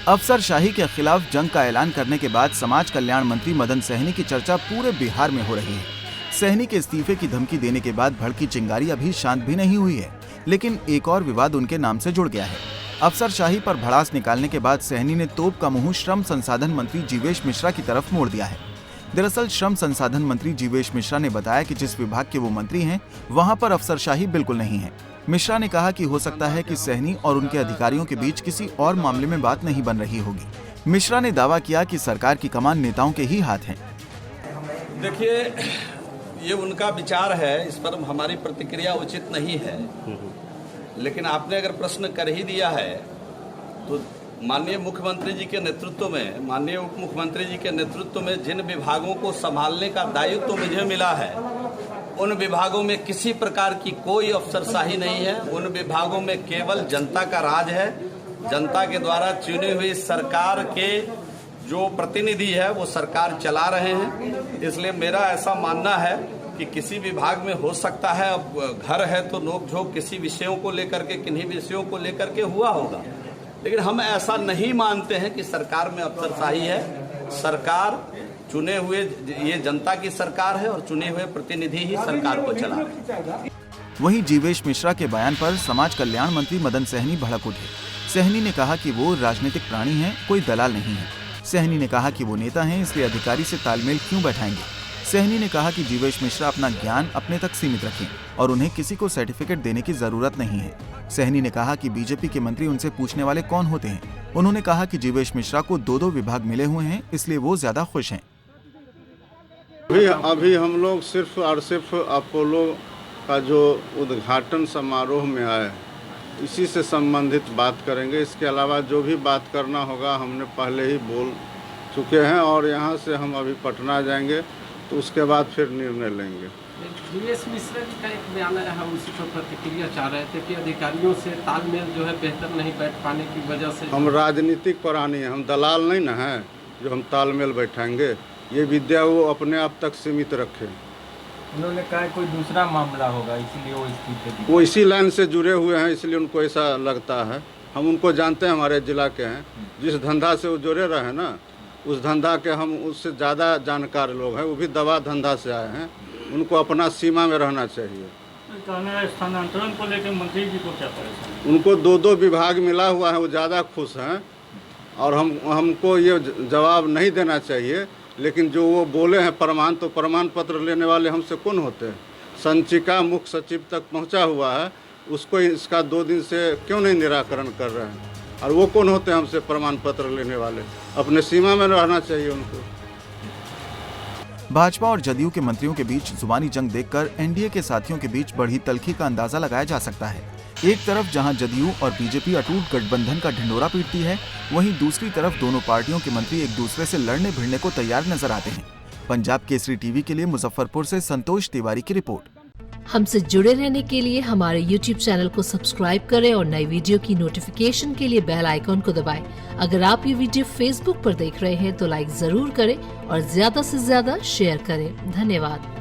अफसरशाही के खिलाफ जंग का ऐलान करने के बाद समाज कल्याण मंत्री मदन सहनी की चर्चा पूरे बिहार में हो रही है। सहनी के इस्तीफे की धमकी देने के बाद भड़की चिंगारी अभी शांत भी नहीं हुई है, लेकिन एक और विवाद उनके नाम से जुड़ गया है। अफसरशाही पर भड़ास निकालने के बाद सहनी ने तोप का मुंह श्रम संसाधन मंत्री जीवेश मिश्रा की तरफ मोड़ दिया है। दरअसल श्रम संसाधन मंत्री जीवेश मिश्रा ने बताया कि जिस विभाग के वो मंत्री हैं, वहां पर अफसरशाही बिल्कुल नहीं है। मिश्रा ने कहा कि हो सकता है कि सहनी और उनके अधिकारियों के बीच किसी और मामले में बात नहीं बन रही होगी। मिश्रा ने दावा किया कि सरकार की कमान नेताओं के ही हाथ है। देखिए, ये उनका विचार है, इस पर हमारी प्रतिक्रिया उचित नहीं है, लेकिन आपने अगर प्रश्न कर ही दिया है तो माननीय मुख्यमंत्री जी के नेतृत्व में, माननीय उप मुख्यमंत्री जी के नेतृत्व में जिन विभागों को संभालने का दायित्व तो मुझे मिला है, उन विभागों में किसी प्रकार की कोई अफसरशाही नहीं है। उन विभागों में केवल जनता का राज है। जनता के द्वारा चुनी हुई सरकार के जो प्रतिनिधि है वो सरकार चला रहे हैं। इसलिए मेरा ऐसा मानना है कि किसी विभाग में हो सकता है, अब घर है तो नोकझोंक किसी विषयों को लेकर के, किन्हीं विषयों को लेकर के हुआ होगा, लेकिन हम ऐसा नहीं मानते हैं कि सरकार में अफसरशाही है। सरकार चुने हुए, ये जनता की सरकार है और चुने हुए प्रतिनिधि ही सरकार को चला रहे हैं। वहीं जीवेश मिश्रा के बयान पर समाज कल्याण मंत्री मदन सहनी भड़क उठे। सहनी ने कहा कि वो राजनीतिक प्राणी हैं, कोई दलाल नहीं है। सहनी ने कहा कि वो नेता हैं, इसलिए अधिकारी से तालमेल क्यों बैठाएंगे। सहनी ने कहा कि जीवेश मिश्रा अपना ज्ञान अपने तक सीमित रखें और उन्हें किसी को सर्टिफिकेट देने की जरूरत नहीं है। सहनी ने कहा कि बीजेपी के मंत्री उनसे पूछने वाले कौन होते हैं। उन्होंने कहा कि जीवेश मिश्रा को 2-2 विभाग मिले हुए हैं, इसलिए वो ज्यादा खुश हैं। अभी हम लोग सिर्फ और सिर्फ अपोलो का जो उद्घाटन समारोह में आए, इसी से संबंधित बात करेंगे। इसके अलावा जो भी बात करना होगा हमने पहले ही बोल चुके हैं और यहाँ से हम अभी पटना जाएंगे तो उसके बाद फिर निर्णय लेंगे। जीवेश मिश्रा जी का एक बयान है, हम उसी पर प्रतिक्रिया चाह रहे थे कि अधिकारियों से तालमेल जो है बेहतर नहीं बैठ पाने की वजह से। हम राजनीतिक प्राणी हैं, हम दलाल नहीं ना हैं जो हम तालमेल बैठाएंगे। ये विद्या वो अपने आप तक सीमित रखें। उन्होंने कहा कोई दूसरा मामला होगा, इसीलिए वो इस्तीफे दिए। वो इसी लाइन से जुड़े हुए हैं, इसलिए उनको ऐसा लगता है। हम उनको जानते हैं, हमारे जिला के हैं। जिस धंधा से वो जुड़े रहे हैं ना, उस धंधा के हम उससे ज़्यादा जानकार लोग हैं। वो भी दवा धंधा से आए हैं, उनको अपना सीमा में रहना चाहिए। स्थानांतरण को लेकर मंत्री जी को क्या परेशानी? उनको 2-2 विभाग मिला हुआ है, वो ज़्यादा खुश हैं और हमको ये जवाब नहीं देना चाहिए। लेकिन जो वो बोले हैं प्रमाण, तो प्रमाण पत्र लेने वाले हमसे कौन होते हैं? संचिका मुख्य सचिव तक पहुंचा हुआ है, उसको इसका 2 दिन से क्यों नहीं निराकरण कर रहे हैं? और वो कौन होते हैं हमसे प्रमाण पत्र लेने वाले? अपने सीमा में रहना चाहिए उनको। भाजपा और जदयू के मंत्रियों के बीच जुबानी जंग देखकर एनडीए के साथियों के बीच बढ़ी तल्खी का अंदाजा लगाया जा सकता है। एक तरफ जहां जदयू और बीजेपी अटूट गठबंधन का ढिंढोरा पीटती है, वहीं दूसरी तरफ दोनों पार्टियों के मंत्री एक दूसरे से लड़ने भिड़ने को तैयार नजर आते हैं। पंजाब केसरी टीवी के लिए मुजफ्फरपुर से संतोष तिवारी की रिपोर्ट। हमसे जुड़े रहने के लिए हमारे YouTube चैनल को सब्सक्राइब करें और नई वीडियो की नोटिफिकेशन के लिए बेल आइकॉन को दबाएं। अगर आप ये वीडियो Facebook पर देख रहे हैं तो लाइक जरूर करें और ज्यादा से ज्यादा शेयर करें। धन्यवाद।